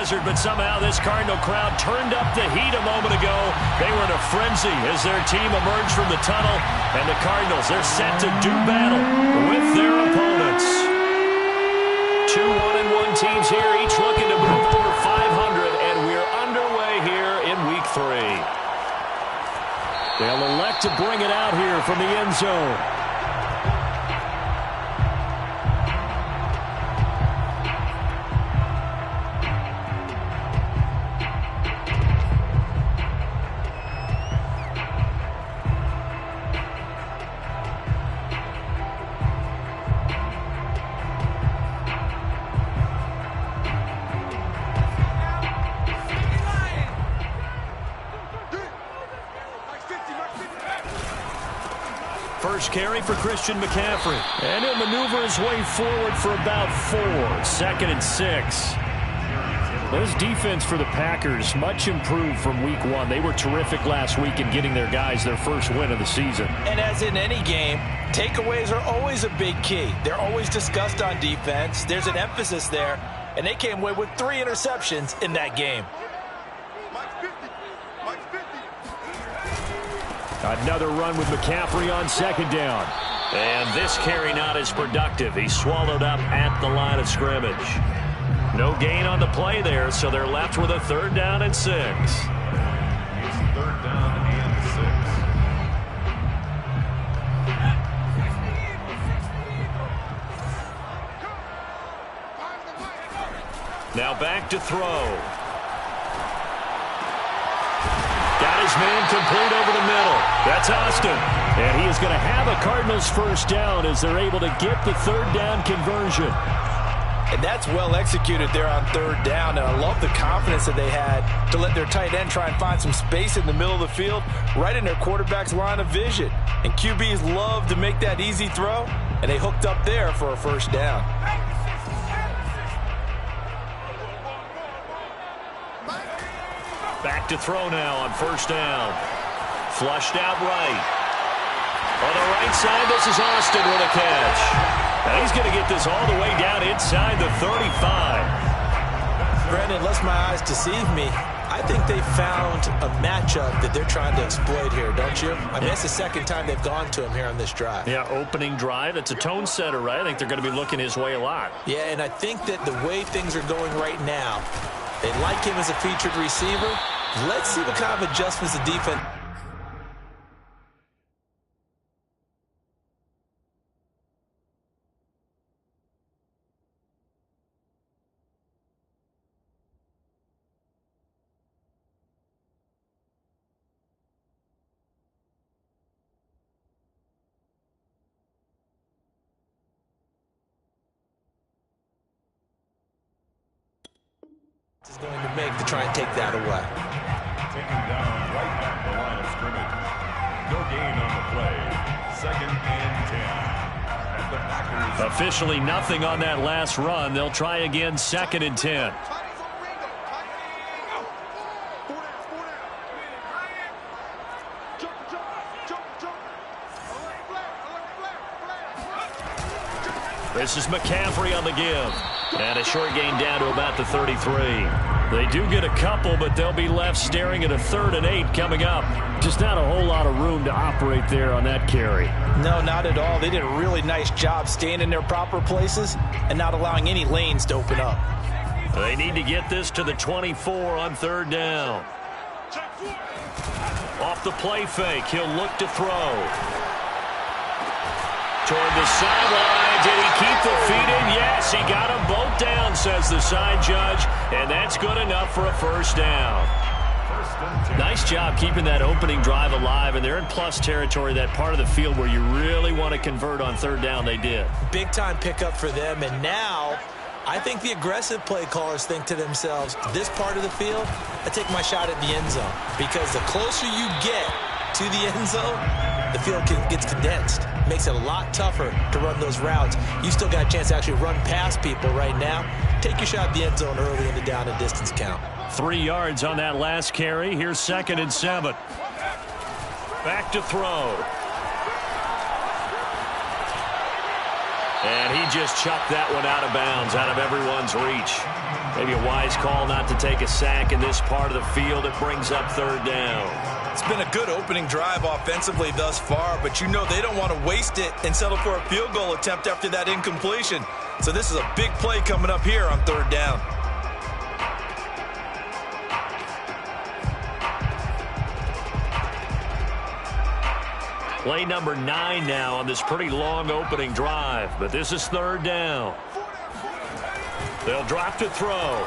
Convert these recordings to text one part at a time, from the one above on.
desert, but somehow this Cardinal crowd turned up the heat a moment ago. They were in a frenzy as their team emerged from the tunnel, and the Cardinals, they're set to do battle with their opponents. 2 1-1 teams here, each looking to move over 500, and we're underway here in Week 3. They'll elect to bring it out here from the end zone. First carry for Christian McCaffrey. And he'll maneuver his way forward for about 4. 2nd and 6. This defense for the Packers, much improved from Week 1. They were terrific last week in getting their guys their first win of the season. And as in any game, takeaways are always a big key. They're always discussed on defense. There's an emphasis there. And they came away with 3 interceptions in that game. Another run with McCaffrey on 2nd down. And this carry not as productive. He's swallowed up at the line of scrimmage. No gain on the play there, so they're left with a 3rd down and 6. It's 3rd down and 6. Now back to throw. Got his man complete over the middle. That's Austin. And he is going to have a Cardinals first down as they're able to get the 3rd down conversion. And that's well executed there on 3rd down. And I love the confidence that they had to let their tight end try and find some space in the middle of the field, right in their quarterback's line of vision. And QBs love to make that easy throw, and they hooked up there for a first down. Back to throw now on 1st down. Flushed out right. On the right side, this is Austin with a catch. Now he's going to get this all the way down inside the 35. Brandon, unless my eyes deceive me, I think they found a matchup that they're trying to exploit here, don't you? I mean, it's the 2nd time they've gone to him here on this drive. Yeah, opening drive. It's a tone setter, right? I think they're going to be looking his way a lot. Yeah, and I think that the way things are going right now, they like him as a featured receiver. Let's see what kind of adjustments the defense. Is going to make to try and take that away. Taken down right at the line of scrimmage. No gain on the play. 2nd and 10. And the Packers. Officially nothing on that last run. They'll try again 2nd and 10. This is McCaffrey on the give. And a short gain down to about the 33. They do get a couple, but they'll be left staring at a 3rd and 8 coming up. Just not a whole lot of room to operate there on that carry. No, not at all. They did a really nice job staying in their proper places and not allowing any lanes to open up. They need to get this to the 24 on 3rd down. Off the play fake, he'll look to throw. Toward the sideline. Did he keep the feet in? Yes, he got them both down, says the side judge. And that's good enough for a first down. Nice job keeping that opening drive alive. And they're in plus territory, that part of the field where you really want to convert on 3rd down. They did. Big time pickup for them. And now I think the aggressive play callers think to themselves, this part of the field, I take my shot at the end zone. Because the closer you get to the end zone, the field gets condensed. Makes it a lot tougher to run those routes. You still got a chance to actually run past people right now. Take your shot at the end zone early in the down and distance count. 3 yards on that last carry. Here's 2nd and 7. Back to throw. And he just chucked that one out of bounds, out of everyone's reach. Maybe a wise call not to take a sack in this part of the field. It brings up third down. It's been a good opening drive offensively thus far, but you know they don't want to waste it and settle for a field goal attempt after that incompletion. So this is a big play coming up here on third down. Play number 9 now on this pretty long opening drive, but this is third down. They'll drop to throw.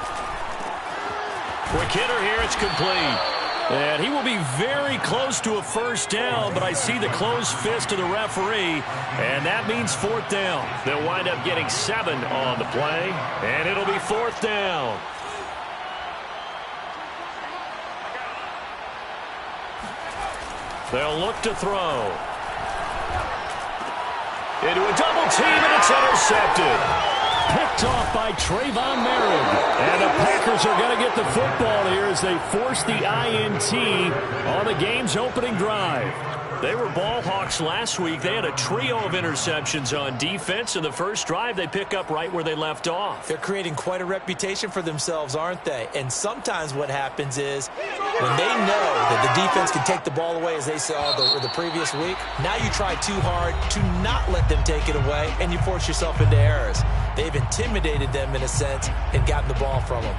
Quick hitter here, it's complete. And he will be very close to a first down, but I see the closed fist of the referee, and that means fourth down. They'll wind up getting 7 on the play, and it'll be fourth down. They'll look to throw. Into a double team, and it's intercepted. Picked off by Trayvon Merritt. And the Packers are going to get the football here as they force the INT on the game's opening drive. They were ball hawks last week. They had a trio of interceptions on defense. In the first drive, they pick up right where they left off. They're creating quite a reputation for themselves, aren't they? And sometimes what happens is when they know that the defense can take the ball away, as they saw the previous week, now you try too hard to not let them take it away, and you force yourself into errors. They've intimidated them in a sense and gotten the ball from them.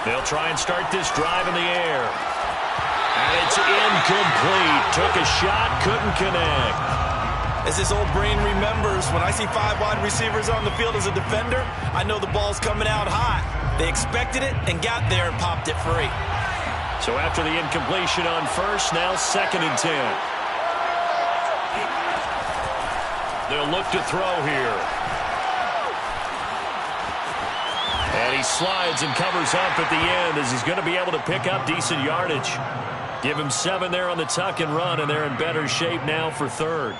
They'll try and start this drive in the air. And it's incomplete. Took a shot, couldn't connect. As this old brain remembers, when I see 5 wide receivers on the field as a defender, I know the ball's coming out hot. They expected it and got there and popped it free. So after the incompletion on first, now 2nd and 10. They'll look to throw here. And he slides and covers up at the end as he's going to be able to pick up decent yardage. Give him 7 there on the tuck and run, and they're in better shape now for third.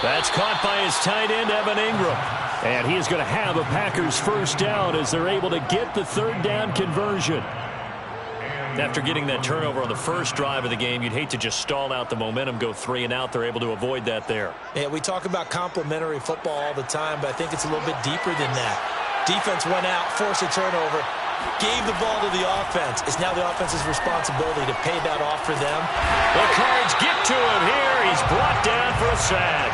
That's caught by his tight end, Evan Ingram. And he is going to have a Packers first down as they're able to get the third down conversion. After getting that turnover on the first drive of the game, you'd hate to just stall out the momentum, go 3 and out. They're able to avoid that there. Yeah, we talk about complementary football all the time, but I think it's a little bit deeper than that. Defense went out, forced a turnover, gave the ball to the offense. It's now the offense's responsibility to pay that off for them. The Cards get to him here. He's brought down for a sack.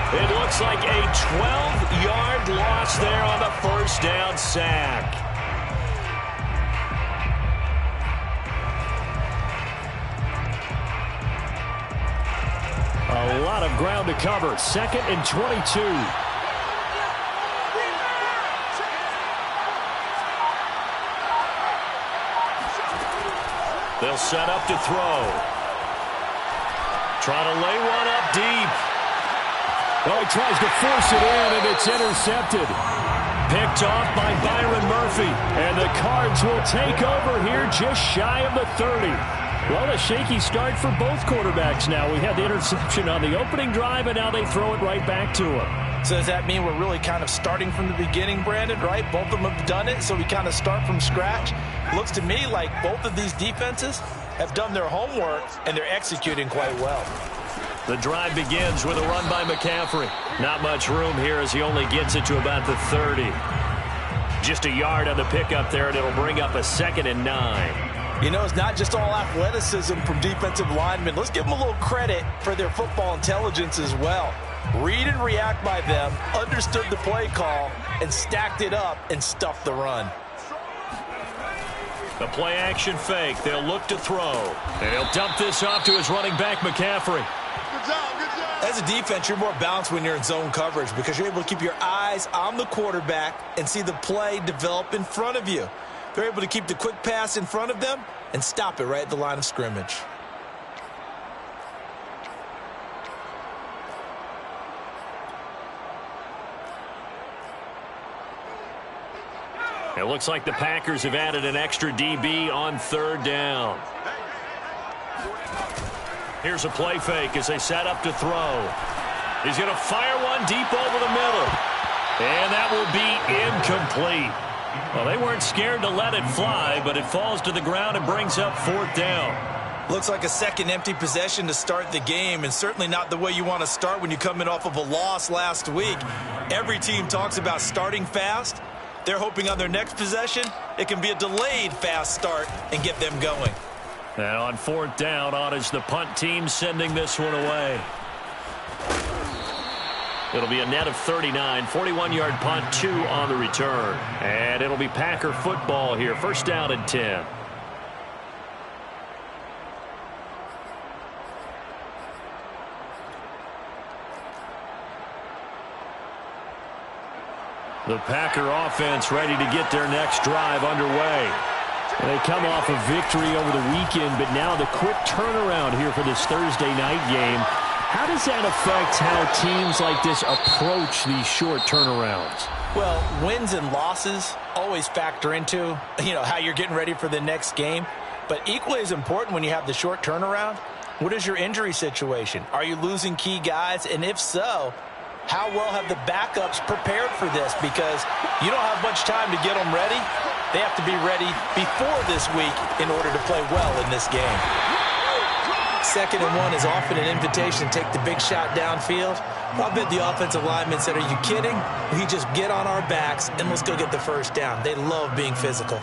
It looks like a 12-yard loss there on the first down sack. A lot of ground to cover. 2nd and 22. They'll set up to throw. Try to lay one up deep. Oh, he tries to force it in, and it's intercepted. Picked off by Byron Murphy. And the Cards will take over here just shy of the 30. Well, a shaky start for both quarterbacks now. We had the interception on the opening drive, and now they throw it right back to him. So does that mean we're really kind of starting from the beginning, Brandon, right? Both of them have done it, so we kind of start from scratch. Looks to me like both of these defenses have done their homework, and they're executing quite well. The drive begins with a run by McCaffrey. Not much room here as he only gets it to about the 30. Just a yard on the pickup there, and it'll bring up a 2nd and 9. You know, it's not just all athleticism from defensive linemen. Let's give them a little credit for their football intelligence as well. Read and react by them, understood the play call, and stacked it up and stuffed the run. The play action fake. They'll look to throw. And he'll dump this off to his running back, McCaffrey. Good job, good job. As a defense, you're more balanced when you're in zone coverage because you're able to keep your eyes on the quarterback and see the play develop in front of you. They're able to keep the quick pass in front of them and stop it right at the line of scrimmage. It looks like the Packers have added an extra DB on 3rd down. Here's a play fake as they set up to throw. He's going to fire one deep over the middle. And that will be incomplete. Well, they weren't scared to let it fly, but it falls to the ground and brings up 4th down. Looks like a second empty possession to start the game, and certainly not the way you want to start when you come in off of a loss last week. Every team talks about starting fast. They're hoping on their next possession, it can be a delayed fast start and get them going. And on 4th down, on is the punt team sending this one away. It'll be a net of 39, 41-yard punt, 2 on the return. And it'll be Packer football here, 1st down and 10. The Packer offense ready to get their next drive underway. They come off a victory over the weekend, but now the quick turnaround here for this Thursday night game. How does that affect how teams like this approach these short turnarounds? Well, wins and losses always factor into, how you're getting ready for the next game. But equally as important when you have the short turnaround, what is your injury situation? Are you losing key guys? And if so, how well have the backups prepared for this? Because you don't have much time to get them ready. They have to be ready before this week in order to play well in this game. 2nd and 1 is often an invitation to take the big shot downfield. I bet the offensive linemen said, are you kidding? We just get on our backs and let's go get the 1st down. They love being physical.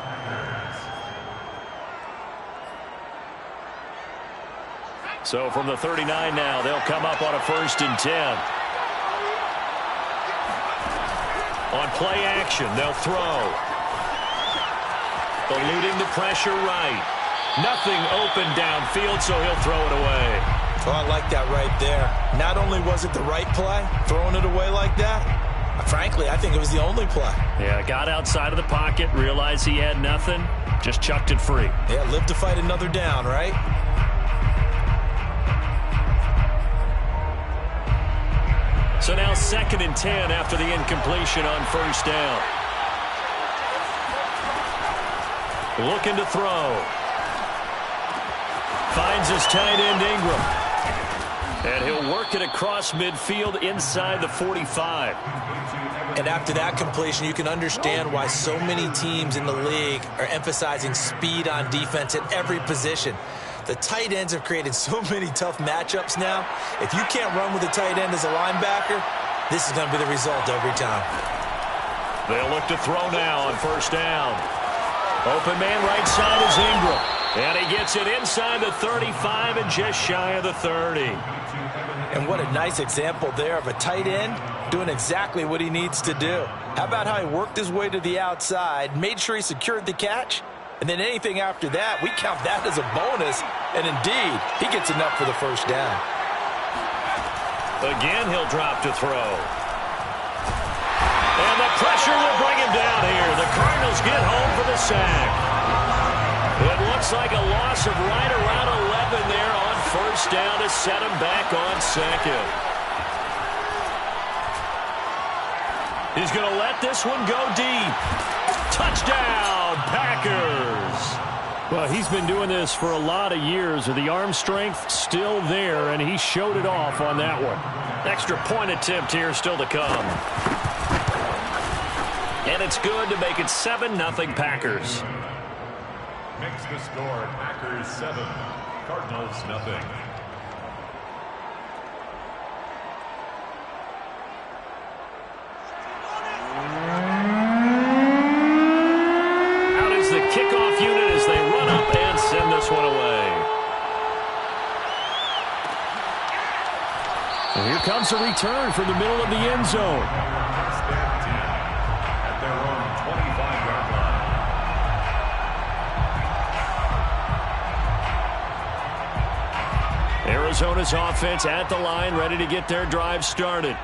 So from the 39 now, they'll come up on a 1st and 10. On play action, they'll throw. Eluding the pressure right. Nothing open downfield, so he'll throw it away. Oh, I like that right there. Not only was it the right play, throwing it away like that, frankly, I think it was the only play. Yeah, got outside of the pocket, realized he had nothing, just chucked it free. Yeah, live to fight another down, right? So now 2nd and 10 after the incompletion on 1st down. Looking to throw. Finds his tight end Ingram. And he'll work it across midfield inside the 45. And after that completion, you can understand why so many teams in the league are emphasizing speed on defense at every position. The tight ends have created so many tough matchups now. If you can't run with a tight end as a linebacker, this is going to be the result every time. They'll look to throw now on 1st down. Open man right side is Ingram. And he gets it inside the 35 and just shy of the 30. And what a nice example there of a tight end doing exactly what he needs to do. How about how he worked his way to the outside, made sure he secured the catch, and then anything after that, we count that as a bonus. And indeed, he gets enough for the 1st down. Again, he'll drop to throw. And the pressure will bring him down here. The Cardinals get home for the sack. It looks like a loss of right around 11 there on 1st down to set him back on 2nd. He's going to let this one go deep. Touchdown, Packers. Well, he's been doing this for a lot of years with the arm strength still there, and he showed it off on that one. Extra point attempt here still to come. And it's good to make it 7-0 Packers. Makes the score Packers 7, Cardinals nothing. Out is the kickoff unit as they run up and send this one away. And here comes a return from the middle of the end zone. First and 10 at their own 25-yard line. Arizona's offense at the line, ready to get their drive started.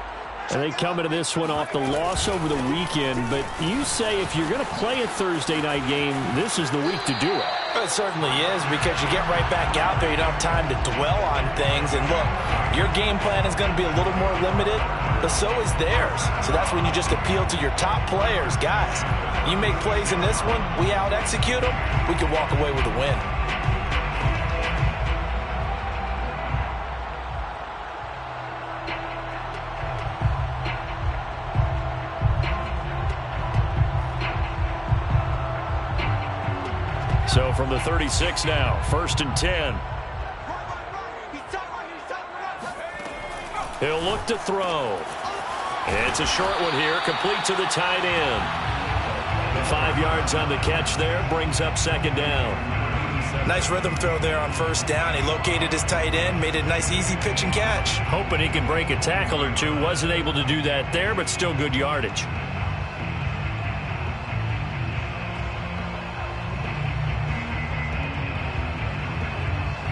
And they come into this one off the loss over the weekend, but you say if you're going to play a Thursday night game, this is the week to do it. It certainly is, because you get right back out there. You don't have time to dwell on things. And look, your game plan is going to be a little more limited, but so is theirs. So that's when you just appeal to your top players. Guys, you make plays in this one, we out-execute them, we can walk away with a win. So from the 36 now, 1st and 10. He'll look to throw. It's a short one here, complete to the tight end. 5 yards on the catch there, brings up 2nd down. Nice rhythm throw there on 1st down. He located his tight end, made it a nice easy pitch and catch. Hoping he can break a tackle or two. Wasn't able to do that there, but still good yardage.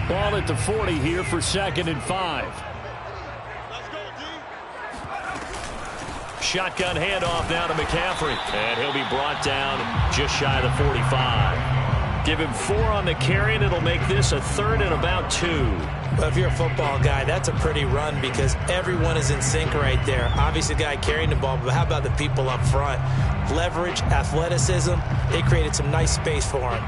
Ball at the 40 here for 2nd and 5. Shotgun handoff now to McCaffrey. And he'll be brought down just shy of the 45. Give him 4 on the carry, and it'll make this a 3rd and about 2. Well, if you're a football guy, that's a pretty run because everyone is in sync right there. Obviously, the guy carrying the ball, but how about the people up front? Leverage, athleticism, they created some nice space for him.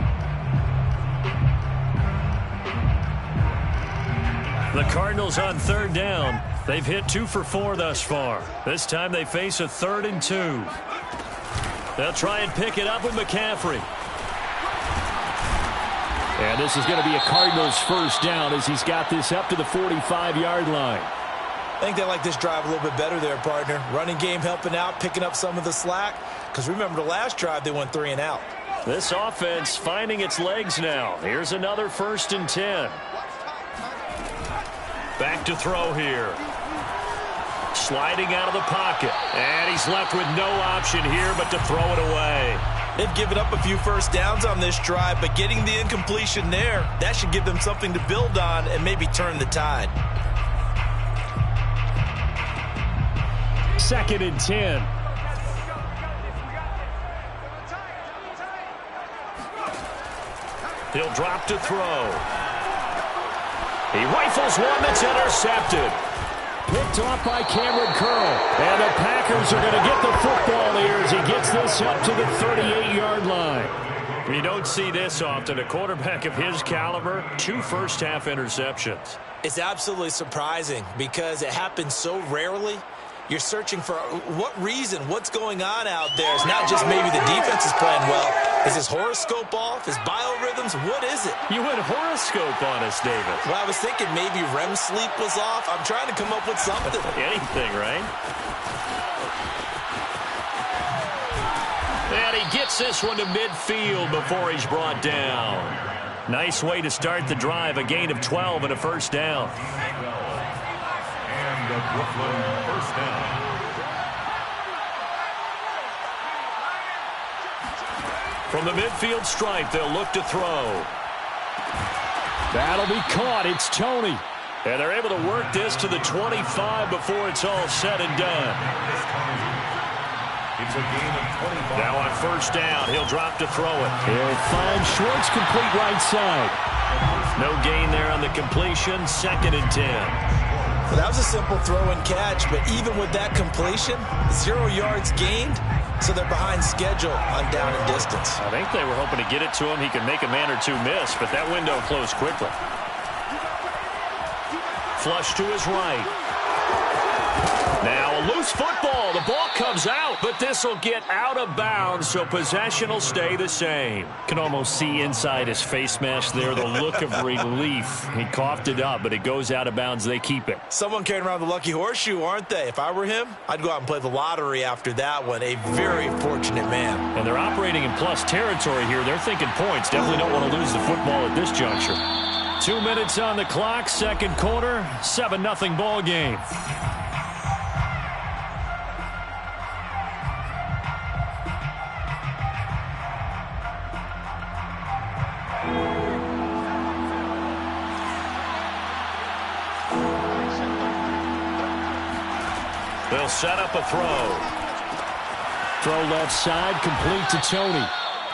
The Cardinals on 3rd down. They've hit 2 for 4 thus far. This time they face a 3rd and 2. They'll try and pick it up with McCaffrey. And this is going to be a Cardinals 1st down as he's got this up to the 45-yard line. I think they like this drive a little bit better there, partner. Running game helping out, picking up some of the slack. Because remember the last drive, they went 3 and out. This offense finding its legs now. Here's another 1st and 10. Back to throw here. Sliding out of the pocket. And he's left with no option here but to throw it away. They've given up a few 1st downs on this drive, but getting the incompletion there, that should give them something to build on and maybe turn the tide. 2nd and 10. He'll drop to throw. He rifles one that's intercepted. Picked off by Cameron Curl. And the Packers are going to get the football here as he gets this up to the 38-yard line. You don't see this often. A quarterback of his caliber, 2 first-half interceptions. It's absolutely surprising because it happens so rarely. You're searching for what reason, what's going on out there. It's not just maybe the defense is playing well. Is his horoscope off? His biorhythms? What is it? You went horoscope on us, David. Well, I was thinking maybe REM sleep was off. I'm trying to come up with something. Anything, right? And he gets this one to midfield before he's brought down. Nice way to start the drive. A gain of 12 and a 1st down. And the Brooklyn 1st down. From the midfield stripe, they'll look to throw. That'll be caught. It's Tony. And they're able to work this to the 25 before it's all said and done. It's a gain of 25. Now on 1st down, he'll drop to throw it. He'll find Schwartz complete right side. No gain there on the completion. 2nd and 10. Well, that was a simple throw and catch, but even with that completion, 0 yards gained, so they're behind schedule on down and distance. I think they were hoping to get it to him. He could make a man or two miss, but that window closed quickly. Flush to his right. Now a loose football. The ball comes out, but this will get out of bounds, so possession will stay the same. Can almost see inside his face mask there the look of relief. He coughed it up, but it goes out of bounds. They keep it. Someone carrying around the lucky horseshoe, aren't they? If I were him, I'd go out and play the lottery after that one. A very fortunate man. And they're operating in plus territory here. They're thinking points. Definitely don't want to lose the football at this juncture. 2 minutes on the clock, 2nd quarter, 7-0 ball game. They'll set up a throw. Throw left side, complete to Tony.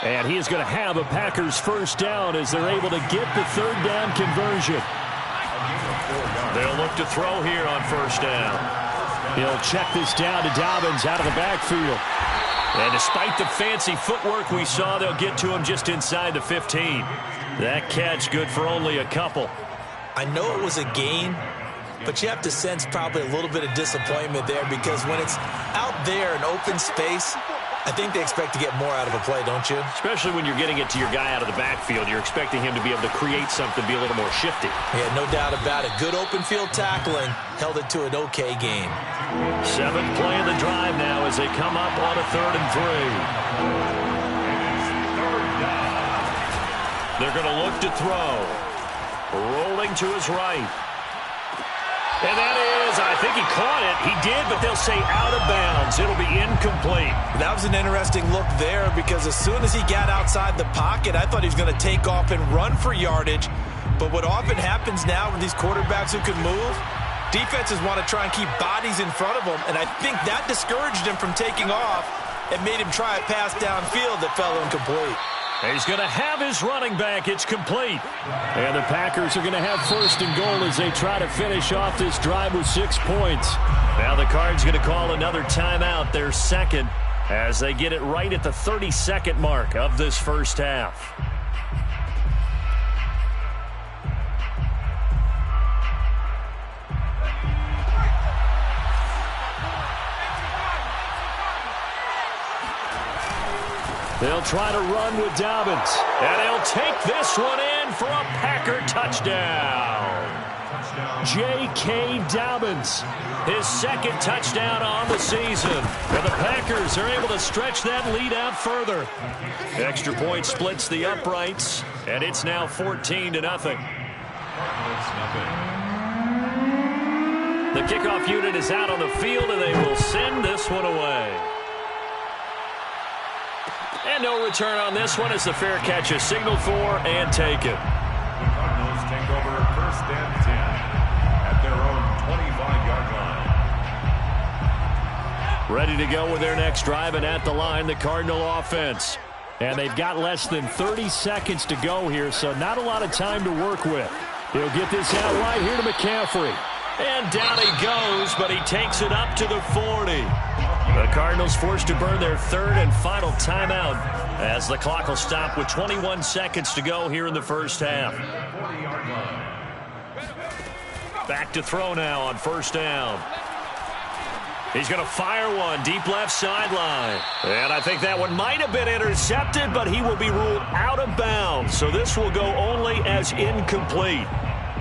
And he is going to have a Packers first down as they're able to get the third down conversion. They'll look to throw here on first down. He'll check this down to Dobbins out of the backfield. And despite the fancy footwork we saw, they'll get to him just inside the 15. That catch good for only a couple. I know it was a gain, but you have to sense probably a little bit of disappointment there because when it's out there in open space, I think they expect to get more out of a play, don't you? Especially when you're getting it to your guy out of the backfield. You're expecting him to be able to create something, be a little more shifty. Yeah, no doubt about it. Good open field tackling. Held it to an okay game. 7th play of the drive now as they come up on a 3rd and 3. They're going to look to throw. Rolling to his right. And that is, I think he caught it. He did, but they'll say out of bounds. It'll be incomplete. That was an interesting look there because as soon as he got outside the pocket, I thought he was going to take off and run for yardage. But what often happens now with these quarterbacks who can move, defenses want to try and keep bodies in front of them, and I think that discouraged him from taking off and made him try a pass downfield that fell incomplete. He's going to have his running back. It's complete. And the Packers are going to have 1st and goal as they try to finish off this drive with 6 points. Now the Cards going to call another timeout, their second, as they get it right at the 32nd mark of this first half. They'll try to run with Dobbins. And he'll take this one in for a Packer touchdown. J.K. Dobbins. His 2nd touchdown on the season. And the Packers are able to stretch that lead out further. Extra point splits the uprights, and it's now 14-0. The kickoff unit is out on the field, and they will send this one away. And no return on this one as the fair catch is signaled for and taken. The Cardinals take over 1st and 10 at their own 25-yard line. Ready to go with their next drive, and at the line, the Cardinal offense. And they've got less than 30 seconds to go here, so not a lot of time to work with. He'll get this out right here to McCaffrey. And down he goes, but he takes it up to the 40. The Cardinals forced to burn their 3rd and final timeout as the clock will stop with 21 seconds to go here in the first half. Back to throw now on first down. He's going to fire one deep left sideline. And I think that one might have been intercepted, but he will be ruled out of bounds. So this will go only as incomplete.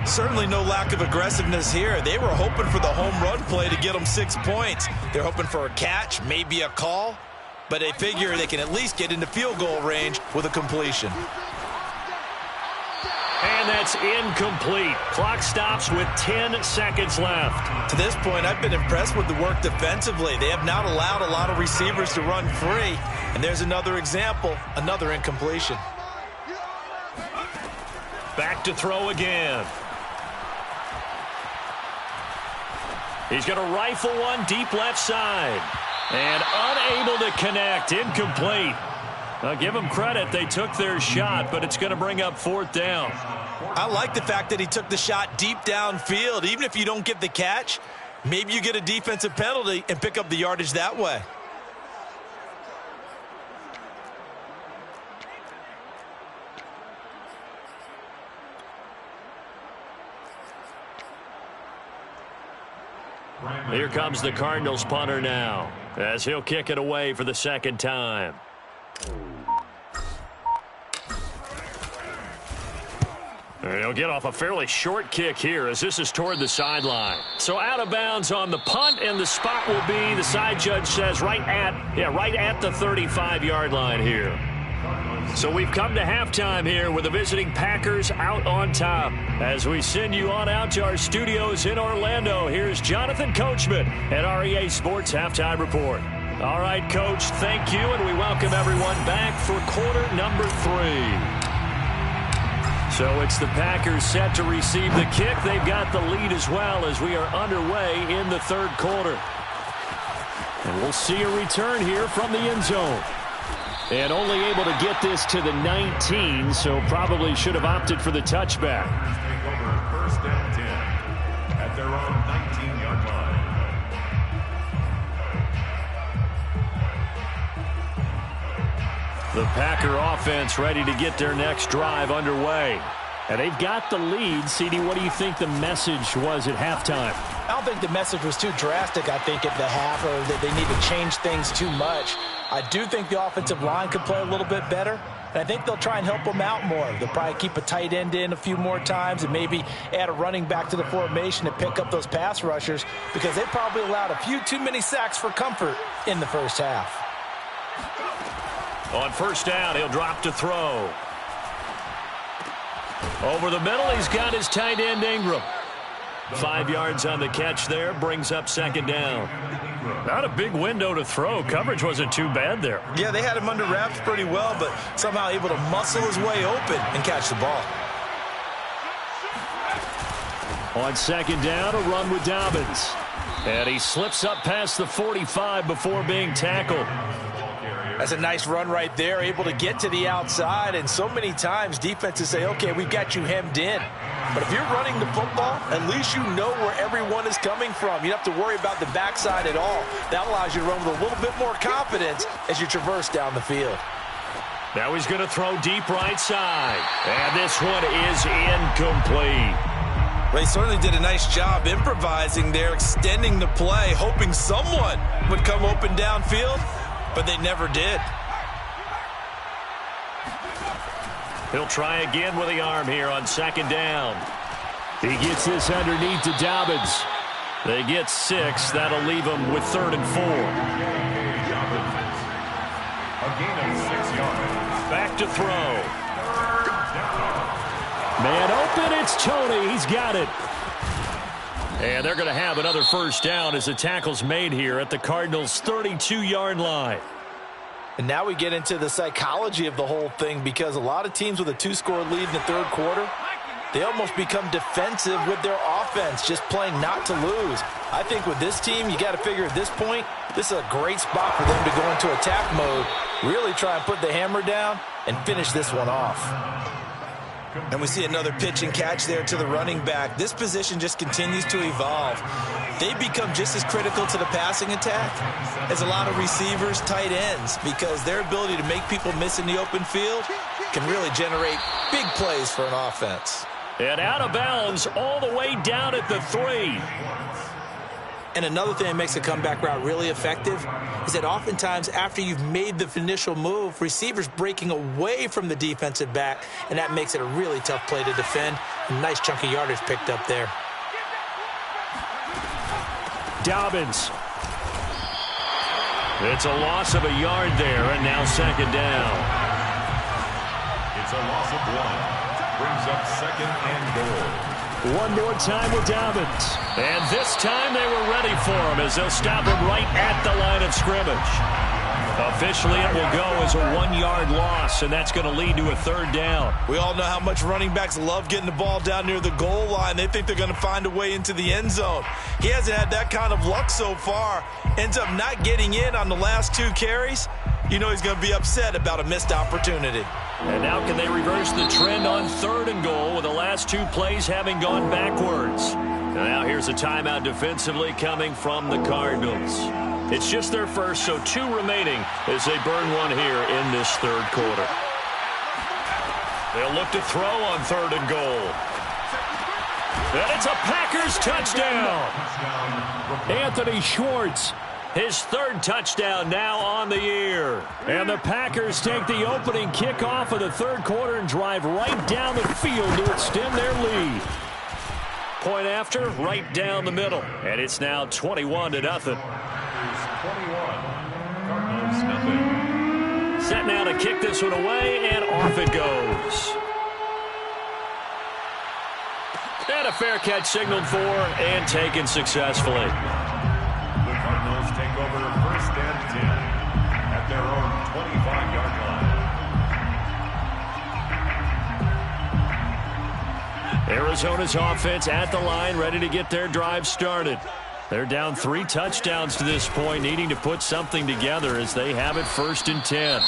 Certainly no lack of aggressiveness here. They were hoping for the home run play to get them 6 points. They're hoping for a catch, maybe a call, but they figure they can at least get into field goal range with a completion. And that's incomplete. Clock stops with 10 seconds left. To this point, I've been impressed with the work defensively. They have not allowed a lot of receivers to run free. And there's another example, another incompletion. Back to throw again. He's going to rifle one deep left side. And unable to connect. Incomplete. I'll give them credit. They took their shot, but it's going to bring up 4th down. I like the fact that he took the shot deep downfield. Even if you don't get the catch, maybe you get a defensive penalty and pick up the yardage that way. Here comes the Cardinals punter now as he'll kick it away for the 2nd time. He'll get off a fairly short kick here as this is toward the sideline. So out of bounds on the punt, and the spot will be, the side judge says, right at the 35-yard line here. So we've come to halftime here with the visiting Packers out on top. As we send you on out to our studios in Orlando, here's Jonathan Coachman at REA Sports Halftime Report. All right, Coach, thank you, and we welcome everyone back for quarter number 3. So it's the Packers set to receive the kick. They've got the lead as well as we are underway in the 3rd quarter. And we'll see a return here from the end zone. And only able to get this to the 19, so probably should have opted for the touchback. Take over first and 10 at their own 19-yard line. The Packer offense ready to get their next drive underway. And they've got the lead. CD, what do you think the message was at halftime? I don't think the message was too drastic, I think, at the half, or that they need to change things too much. I do think the offensive line could play a little bit better, and I think they'll try and help them out more. They'll probably keep a tight end in a few more times and maybe add a running back to the formation to pick up those pass rushers, because they probably allowed a few too many sacks for comfort in the first half. On first down, he'll drop to throw. Over the middle, he's got his tight end Ingram. 5 yards on the catch there, brings up second down. Not a big window to throw. Coverage wasn't too bad there. Yeah, they had him under wraps pretty well, but somehow able to muscle his way open and catch the ball. On second down, a run with Dobbins. And he slips up past the 45 before being tackled. That's a nice run right there, able to get to the outside, and so many times defenses say, okay, we've got you hemmed in. But if you're running the football, at least you know where everyone is coming from. You don't have to worry about the backside at all. That allows you to run with a little bit more confidence as you traverse down the field. Now he's going to throw deep right side. And this one is incomplete. They certainly did a nice job improvising there, extending the play, hoping someone would come open downfield, but they never did. He'll try again with the arm here on second down. He gets this underneath to Dobbins. They get 6. That'll leave them with 3rd and 4. A gain of 6 yards. Back to throw. Man open, it's Tony. He's got it. And they're going to have another first down as the tackle's made here at the Cardinals' 32-yard line. And now we get into the psychology of the whole thing, because a lot of teams with a 2-score lead in the third quarter, they almost become defensive with their offense, just playing not to lose. I think with this team, you got to figure at this point, this is a great spot for them to go into attack mode, really try and put the hammer down and finish this one off. And we see another pitch and catch there to the running back. This position just continues to evolve. They become just as critical to the passing attack as a lot of receivers, tight ends, because their ability to make people miss in the open field can really generate big plays for an offense. And out of bounds all the way down at the 3. And another thing that makes a comeback route really effective is that oftentimes after you've made the initial move, receivers breaking away from the defensive back, and that makes it a really tough play to defend. A nice chunk of yardage picked up there. Dobbins. It's a loss of a yard there, and now second down. It's a loss of 1. Brings up second and goal. One more time with Dobbins. And this time they were ready for him as they'll stop him right at the line of scrimmage. Officially, it will go as a 1-yard loss, and that's going to lead to a third down. We all know how much running backs love getting the ball down near the goal line. They think they're going to find a way into the end zone. He hasn't had that kind of luck so far. Ends up not getting in on the last 2 carries. You know he's going to be upset about a missed opportunity. And now can they reverse the trend on 3rd and goal with the last 2 plays having gone backwards? Now here's a timeout defensively coming from the Cardinals. It's just their first, so 2 remaining as they burn one here in this third quarter. They'll look to throw on 3rd and goal. And it's a Packers touchdown. Anthony Schwartz. His 3rd touchdown now on the year. And the Packers take the opening kickoff of the third quarter and drive right down the field to extend their lead. Point after, right down the middle. And it's now 21-0. 21. Cardinals nothing. Set now to kick this one away, and off it goes. And a fair catch signaled for and taken successfully. The Cardinals take over first and 10 at their own 25-yard line. Arizona's offense at the line, ready to get their drive started. They're down 3 touchdowns to this point, needing to put something together as they have it 1st and 10.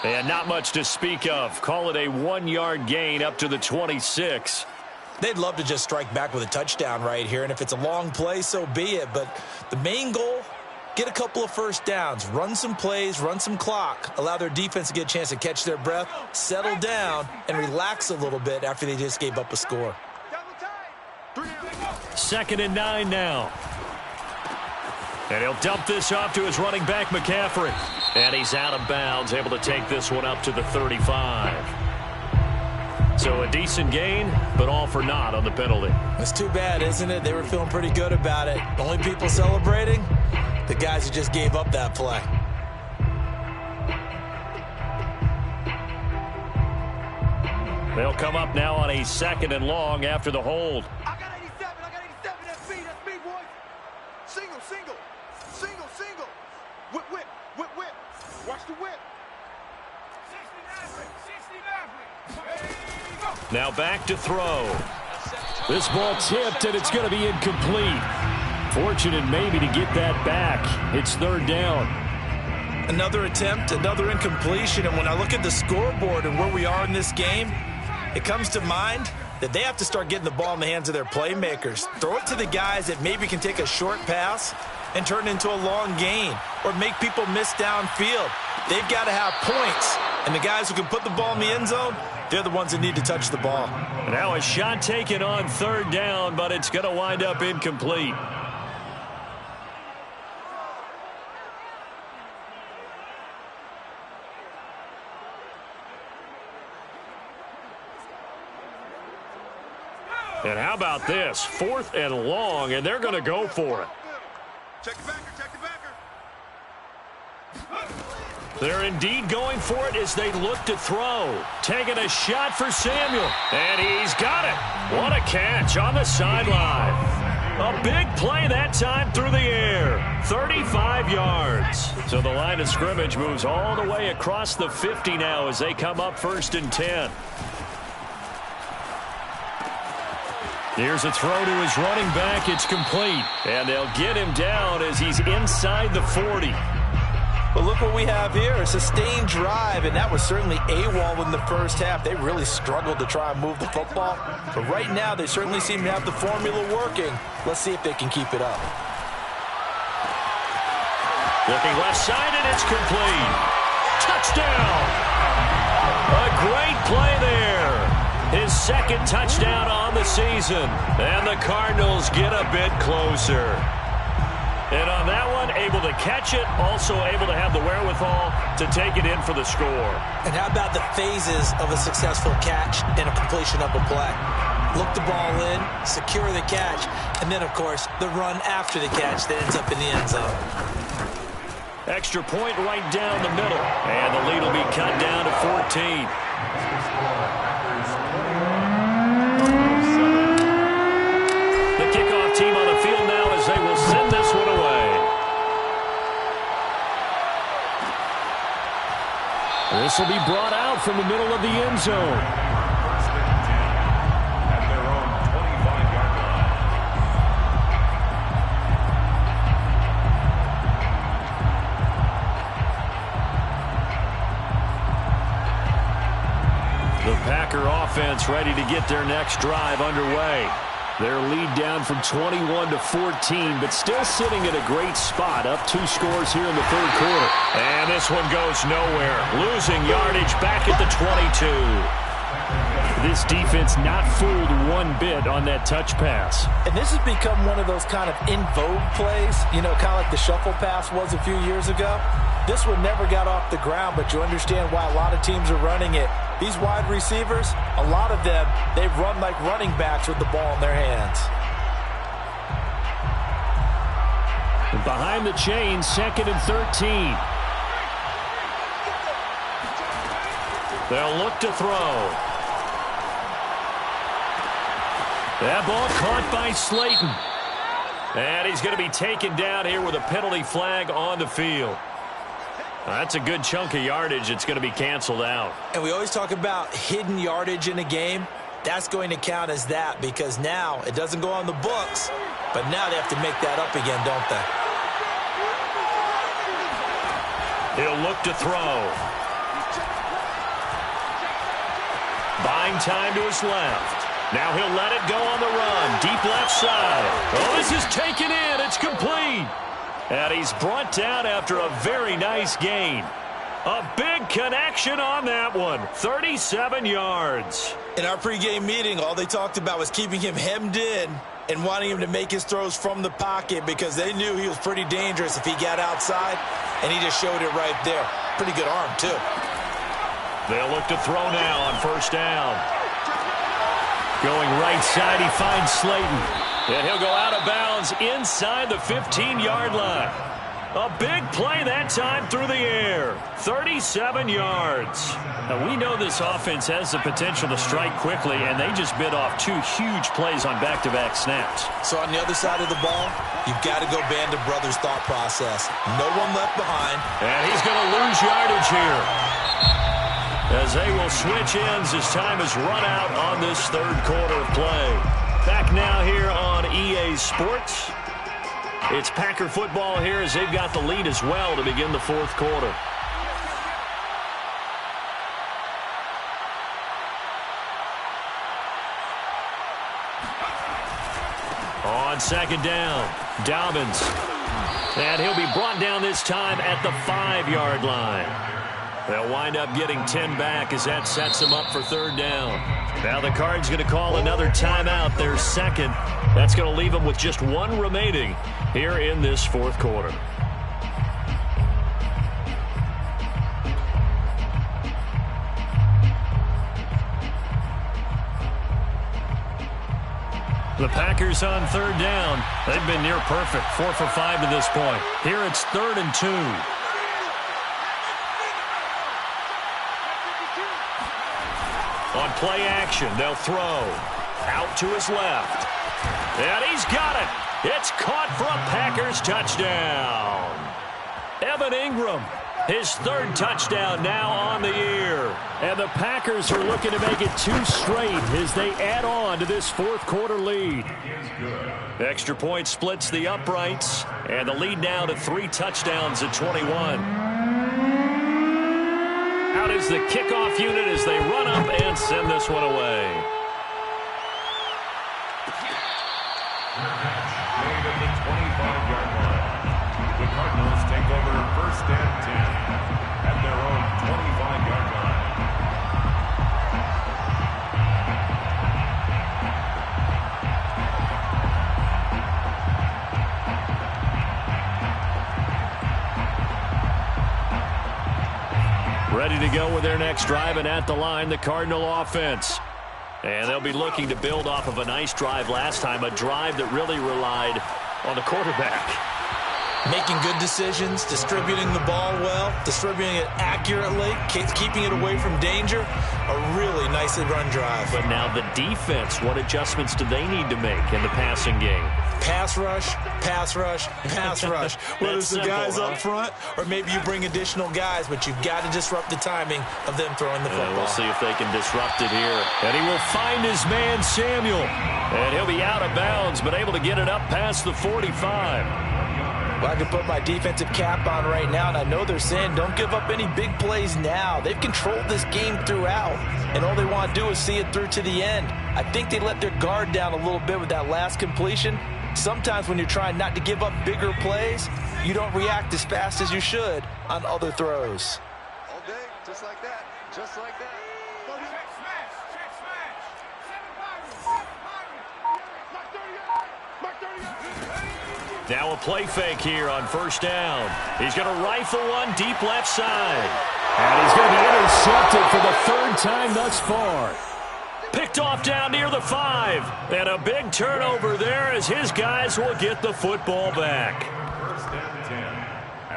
And not much to speak of. Call it a 1-yard gain up to the 26. They'd love to just strike back with a touchdown right here, and if it's a long play, so be it. But the main goal, get a couple of first downs, run some plays, run some clock, allow their defense to get a chance to catch their breath, settle down, and relax a little bit after they just gave up a score. 2nd and 9 now. And he'll dump this off to his running back, McCaffrey. And he's out of bounds, able to take this one up to the 35. So a decent gain, but all for naught on the penalty. That's too bad, isn't it? They were feeling pretty good about it. The only people celebrating, the guys who just gave up that play. They'll come up now on a 2nd and long after the hold. I got 87, that's me, boys. Single. Whip. Watch the whip. 69. Now back to throw. This ball tipped, and it's going to be incomplete. Fortunate maybe to get that back. It's 3rd down. Another attempt, another incompletion, and when I look at the scoreboard and where we are in this game, it comes to mind that they have to start getting the ball in the hands of their playmakers. Throw it to the guys that maybe can take a short pass and turn it into a long gain or make people miss downfield. They've got to have points, and the guys who can put the ball in the end zone, they're the ones that need to touch the ball. Now a shot taken on 3rd down, but it's going to wind up incomplete. And how about this? 4th and long, and they're going to go for it. Check the backer. They're indeed going for it as they look to throw. Taking a shot for Samuel, and he's got it. What a catch on the sideline. A big play that time through the air. 35 yards. So the line of scrimmage moves all the way across the 50 now as they come up 1st and 10. Here's a throw to his running back. It's complete. And they'll get him down as he's inside the 40. But look what we have here, a sustained drive, and that was certainly AWOL in the first half. They really struggled to try and move the football. But right now, they certainly seem to have the formula working. Let's see if they can keep it up. Looking left side, and it's complete. Touchdown! A great play there. His 2nd touchdown on the season. And the Cardinals get a bit closer. And on that one, able to catch it, also able to have the wherewithal to take it in for the score. And how about the phases of a successful catch and a completion of a play? Look the ball in, secure the catch, and then, of course, the run after the catch that ends up in the end zone. Extra point right down the middle. And the lead will be cut down to 14. The kickoff team on the field now as they will send this one away. This will be brought out from the middle of the end zone. 1st and 10 at their own 25-yard line. The Packer offense ready to get their next drive underway. Their lead down from 21 to 14, but still sitting at a great spot, up 2 scores here in the 3rd quarter. And this one goes nowhere. Losing yardage back at the 22. This defense not fooled one bit on that touch pass. And this has become one of those kind of in vogue plays, kind of like the shuffle pass was a few years ago. This one never got off the ground, but you understand why a lot of teams are running it. These wide receivers, a lot of them, they run like running backs with the ball in their hands. And behind the chains, 2nd and 13. They'll look to throw. That ball caught by Slayton. And he's going to be taken down here with a penalty flag on the field. That's a good chunk of yardage. It's going to be canceled out. And we always talk about hidden yardage in a game. That's going to count as that because now it doesn't go on the books, but now they have to make that up again, don't they? He'll look to throw. Buying time to his left. Now he'll let it go on the run. Deep left side. Oh, this is taken in. It's complete. And he's brought down after a very nice gain. A big connection on that one. 37 yards. In our pregame meeting, all they talked about was keeping him hemmed in and wanting him to make his throws from the pocket because they knew he was pretty dangerous if he got outside, and he just showed it right there. Pretty good arm, too. They'll look to throw now on first down. Going right side, he finds Slayton. And he'll go out of bounds inside the 15-yard line. A big play that time through the air. 37 yards. Now, we know this offense has the potential to strike quickly, and they just bit off 2 huge plays on back-to-back snaps. So on the other side of the ball, you've got to go Band of Brothers thought process. No one left behind. And he's going to lose yardage here, as they will switch ends as time is run out on this third quarter of play. Back now here on EA Sports. It's Packer football here as they've got the lead as well to begin the fourth quarter. On second down, Dobbins. And he'll be brought down this time at the 5-yard line. They'll wind up getting 10 back as that sets them up for third down. Now the Cards going to call another timeout, their second. That's going to leave them with just 1 remaining here in this fourth quarter. The Packers on third down. They've been near perfect, 4 for 5 to this point. Here it's 3rd and 2. On play action, they'll throw. Out to his left. And he's got it. It's caught for a Packers touchdown. Evan Ingram, his 3rd touchdown now on the year. And the Packers are looking to make it 2 straight as they add on to this fourth quarter lead. Extra point splits the uprights, and the lead now to 3 touchdowns at 21. Out is the kickoff unit as they run up and send this one away. Made at the 25-yard line. The Cardinals take over 1st and 10 at their own 25-yard line. Ready to go with their next drive, and at the line, the Cardinal offense. And they'll be looking to build off of a nice drive last time, a drive that really relied on the quarterback. Making good decisions, distributing the ball well, distributing it accurately, keeping it away from danger. A really nicely run drive. But now the defense, what adjustments do they need to make in the passing game? Pass rush, pass rush, pass rush. Whether it's the guys up front or maybe you bring additional guys, but you've got to disrupt the timing of them throwing the football. We'll see if they can disrupt it here. And he will find his man, Samuel. And he'll be out of bounds, but able to get it up past the 45. Well, I can put my defensive cap on right now, and I know they're saying don't give up any big plays now. They've controlled this game throughout, and all they want to do is see it through to the end. I think they let their guard down a little bit with that last completion. Sometimes when you're trying not to give up bigger plays, you don't react as fast as you should on other throws. All day, just like that. Just like that. Now a play fake here on first down. He's going to rifle one deep left side. And he's going to be intercepted for the 3rd time thus far. Picked off down near the 5. And a big turnover there as his guys will get the football back. 1st and 10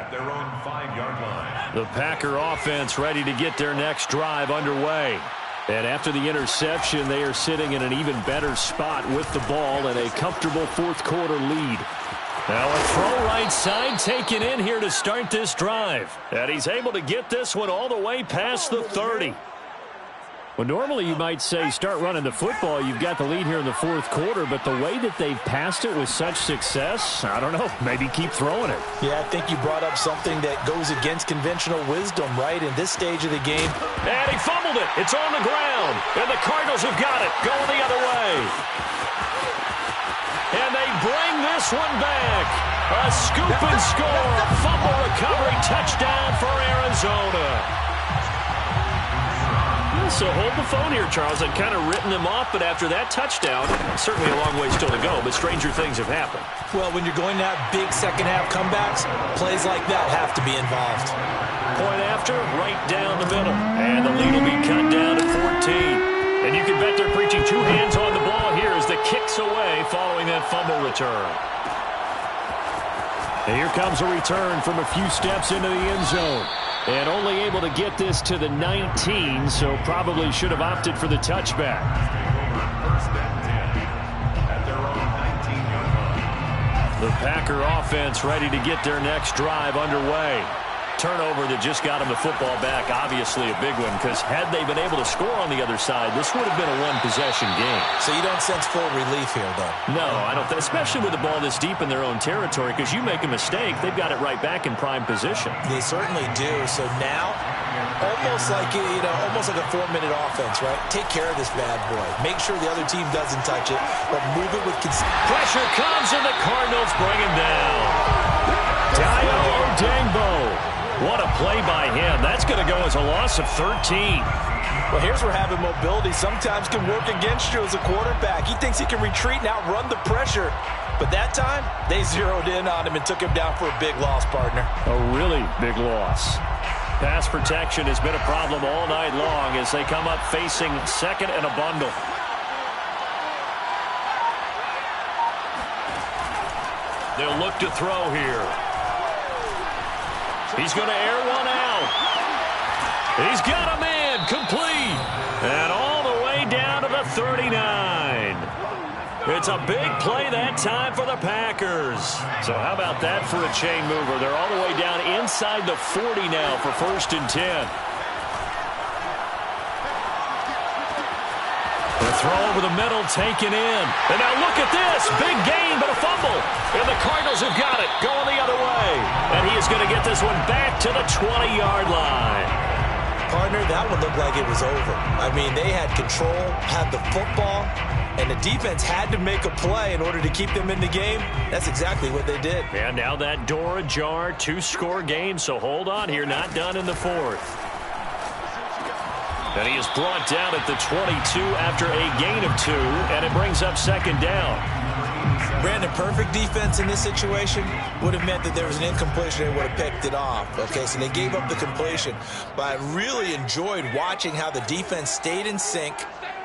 at their own 5-yard line. The Packer offense ready to get their next drive underway. And after the interception, they are sitting in an even better spot with the ball and a comfortable fourth quarter lead. Now a throw right side taken in here to start this drive. And he's able to get this one all the way past the 30. Well, normally you might say start running the football. You've got the lead here in the fourth quarter, but the way that they've passed it with such success, I don't know, maybe keep throwing it. Yeah, I think you brought up something that goes against conventional wisdom, right, in this stage of the game. And he fumbled it. It's on the ground. And the Cardinals have got it. Going the other way. And they bring this one back. A scoop and score. A fumble recovery touchdown for Arizona. So hold the phone here, Charles. I'd kind of written them off, but after that touchdown, certainly a long way still to go, but stranger things have happened. Well, when you're going to have big second-half comebacks, plays like that have to be involved. Point after, right down the middle. And the lead will be cut down to 14. And you can bet they're preaching two hands on the ball here as the kick's away following that fumble return. And here comes a return from a few steps into the end zone. And only able to get this to the 19, so probably should have opted for the touchback. First and 10 at their own 19-yard line. The Packer offense ready to get their next drive underway. Turnover that just got them the football back, obviously a big one, because had they been able to score on the other side, this would have been a one-possession game. So you don't sense full relief here, though? No, I don't, especially with the ball this deep in their own territory, because you make a mistake, they've got it right back in prime position. They certainly do. So now, almost like a 4-minute offense, right? Take care of this bad boy. Make sure the other team doesn't touch it, but move it with pressure comes, and the Cardinals bring him down. Dayo Odangbo. What a play by him. That's going to go as a loss of 13. Well, here's where having mobility sometimes can work against you as a quarterback. He thinks he can retreat and outrun the pressure. But that time, they zeroed in on him and took him down for a big loss, partner. A really big loss. Pass protection has been a problem all night long as they come up facing second and a bundle. They'll look to throw here. He's going to air one out. He's got a man complete. And all the way down to the 39. It's a big play that time for the Packers. So how about that for a chain mover? They're all the way down inside the 40 now for 1st and 10. The throw over the middle taken in. And now look at this. Big gain, but a fumble. And the Cardinals have got it. Going the other way. And he is going to get this one back to the 20-yard line. Partner, that one looked like it was over. I mean, they had control, had the football, and the defense had to make a play in order to keep them in the game. That's exactly what they did. And now that door ajar, 2-score game, so hold on here. Not done in the 4th. And he is brought down at the 22 after a gain of 2, and it brings up 2nd down. Brandon, perfect defense in this situation would have meant that there was an incompletion. They would have picked it off. Okay, so they gave up the completion. But I really enjoyed watching how the defense stayed in sync,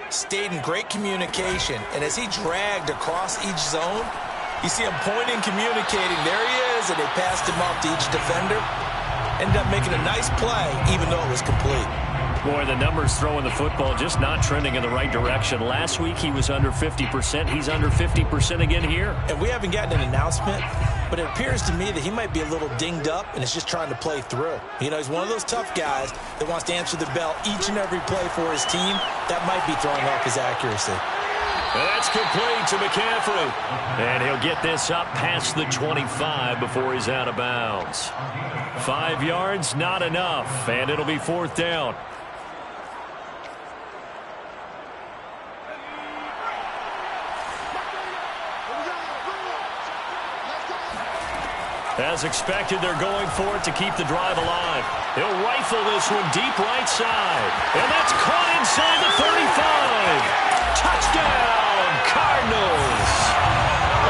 stayed in great communication. And as he dragged across each zone, you see him pointing, communicating. There he is, and they passed him off to each defender. Ended up making a nice play, even though it was complete. Boy, the numbers throwing the football just not trending in the right direction. Last week he was under 50%. He's under 50% again here. And we haven't gotten an announcement, but it appears to me that he might be a little dinged up and is just trying to play through. You know, he's one of those tough guys that wants to answer the bell each and every play for his team. That might be throwing off his accuracy. That's complete to McCaffrey. And he'll get this up past the 25 before he's out of bounds. 5 yards, not enough, and it'll be 4th down. As expected, they're going for it to keep the drive alive. He'll rifle this one deep right side. And that's caught inside the 35. Touchdown, Cardinals.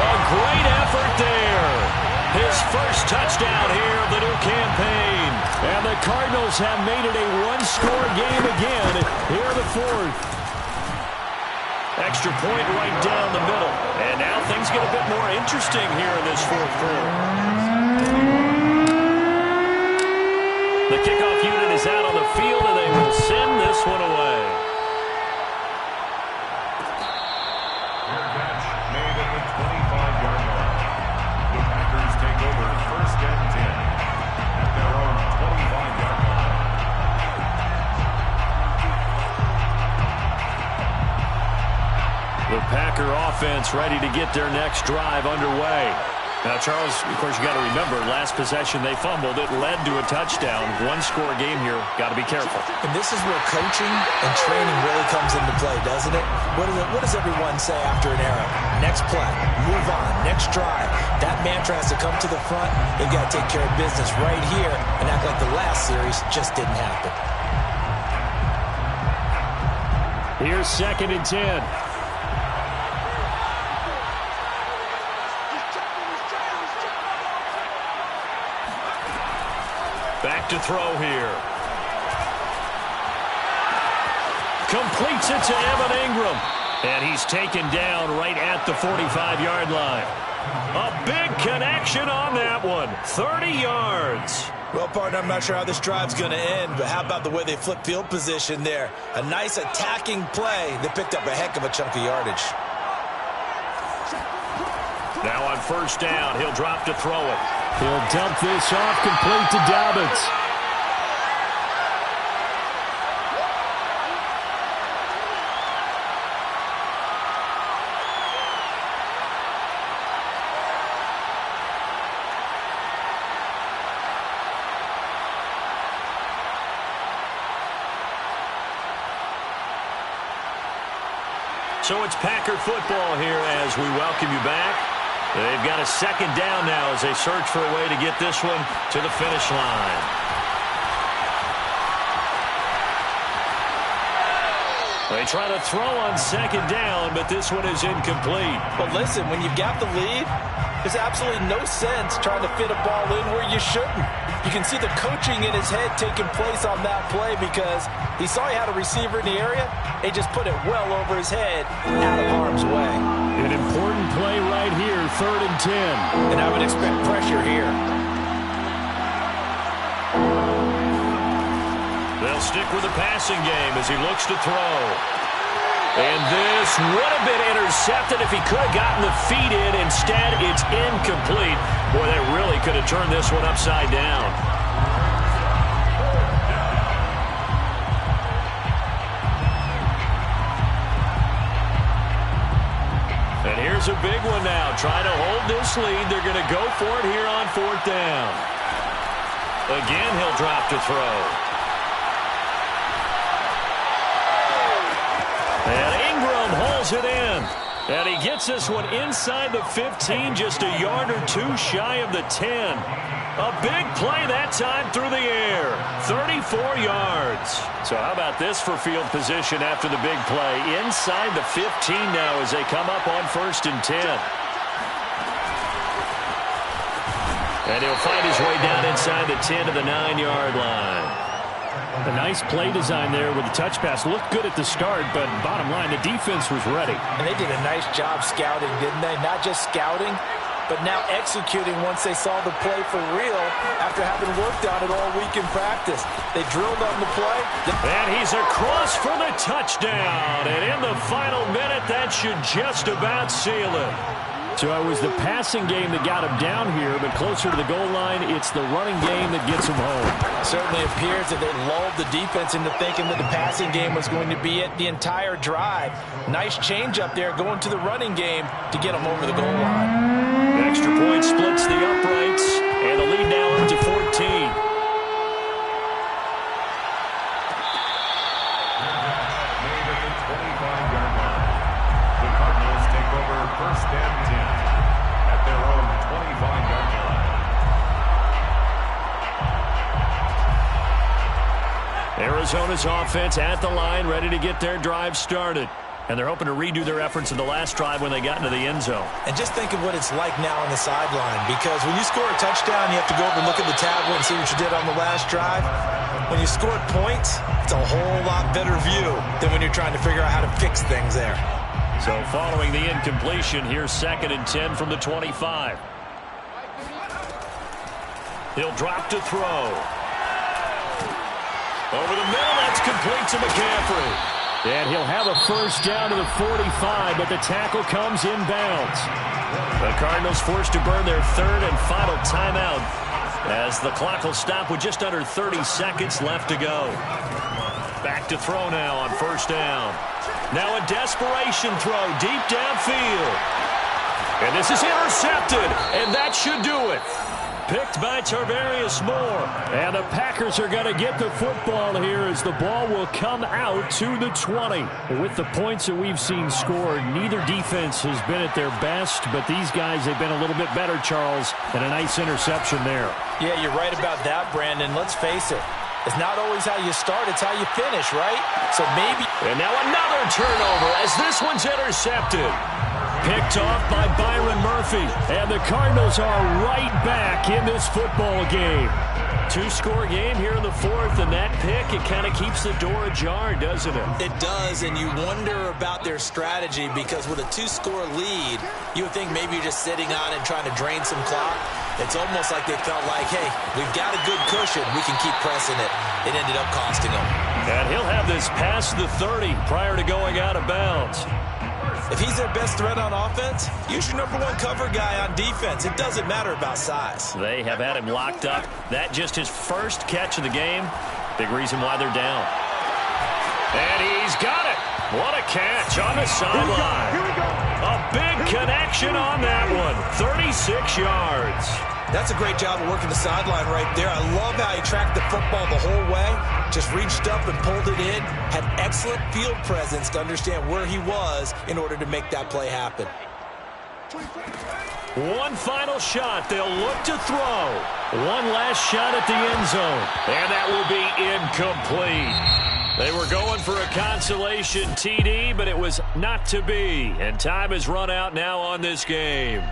A great effort there. His first touchdown here of the new campaign. And the Cardinals have made it a one-score game again here in the 4th. Extra point right down the middle. And now things get a bit more interesting here in this 4th quarter. The kickoff unit is out on the field, and they will send this one away. Fair catch made at the 25-yard line. The Packers take over 1st and 10 at their own 25-yard line. Packer offense ready to get their next drive underway. Now, Charles, of course, you got to remember, last possession they fumbled. It led to a touchdown. One-score game here. Got to be careful. And this is where coaching and training really comes into play, doesn't it? What does everyone say after an error? Next play, move on, next drive. That mantra has to come to the front. They've got to take care of business right here and act like the last series just didn't happen. Here's 2nd and 10. Back to throw here. Completes it to Evan Ingram. And he's taken down right at the 45-yard line. A big connection on that one. 30 yards. Well, partner, I'm not sure how this drive's going to end, but how about the way they flip field position there? A nice attacking play. They picked up a heck of a chunk of yardage. Now on 1st down, he'll drop to throw it. He'll dump this off, complete to Dobbins. So it's Packer football here as we welcome you back. They've got a 2nd down now as they search for a way to get this one to the finish line. They try to throw on 2nd down, but this one is incomplete. But listen, when you've got the lead, there's absolutely no sense trying to fit a ball in where you shouldn't. You can see the coaching in his head taking place on that play because he saw he had a receiver in the area. He just put it well over his head, out of harm's way. An important play right here, 3rd and 10. And I would expect pressure here. They'll stick with the passing game as he looks to throw. And this would have been intercepted if he could have gotten the feet in. Instead, it's incomplete. Boy, they really could have turned this one upside down. And here's a big one now. Trying to hold this lead. They're going to go for it here on 4th down. Again, he'll drop to throw. And Ingram holds it in. And he gets this one inside the 15, just a yard or two shy of the 10. A big play that time through the air. 34 yards. So how about this for field position after the big play? Inside the 15 now as they come up on 1st and 10. And he'll find his way down inside the 10 to the 9-yard line. A nice play design there with the touch pass. Looked good at the start, but bottom line, the defense was ready. And they did a nice job scouting, didn't they? Not just scouting, but now executing once they saw the play for real after having worked on it all week in practice. They drilled on the play. And he's across for the touchdown. And in the final minute, that should just about seal it. So it was the passing game that got him down here, but closer to the goal line, it's the running game that gets him home. Certainly appears that they lulled the defense into thinking that the passing game was going to be it the entire drive. Nice change up there going to the running game to get them over the goal line. The extra point splits the uprights, and the lead now up to 14. First and 10 at their own 25-yard line. Arizona's offense at the line, ready to get their drive started. And they're hoping to redo their efforts in the last drive when they got into the end zone. And just think of what it's like now on the sideline, because when you score a touchdown, you have to go over and look at the tablet and see what you did on the last drive. When you scored points, it's a whole lot better view than when you're trying to figure out how to fix things there. So following the incompletion, here's 2nd and 10 from the 25. He'll drop to throw. Over the middle, that's complete to McCaffrey. And he'll have a first down to the 45, but the tackle comes inbounds. The Cardinals forced to burn their 3rd and final timeout as the clock will stop with just under 30 seconds left to go. Back to throw now on first down. Now a desperation throw deep downfield. And this is intercepted, and that should do it. Picked by Tarvarius Moore. And the Packers are going to get the football here as the ball will come out to the 20. With the points that we've seen scored, neither defense has been at their best, but these guys have been a little bit better, Charles, and a nice interception there. Yeah, you're right about that, Brandon. Let's face it. It's not always how you start, it's how you finish, right? So maybe... And now another turnover as this one's intercepted. Picked off by Byron Murphy. And the Cardinals are right back in this football game. Two-score game here in the fourth, and that pick, it kind of keeps the door ajar, doesn't it? It does, and you wonder about their strategy because with a two-score lead, you would think maybe you're just sitting on it trying to drain some clock. It's almost like they felt like, hey, we've got a good cushion. We can keep pressing it. It ended up costing them. And he'll have this past the 30 prior to going out of bounds. If he's their best threat on offense, use your number one cover guy on defense. It doesn't matter about size. They have had him locked up. That just his first catch of the game. Big reason why they're down. And he's got it. What a catch on the sideline. A big connection on that one. 36 yards. That's a great job of working the sideline right there. I love how he tracked the football the whole way. Just reached up and pulled it in. Had excellent field presence to understand where he was in order to make that play happen. One final shot. They'll look to throw. One last shot at the end zone. And that will be incomplete. They were going for a consolation TD, but it was not to be. And time has run out now on this game.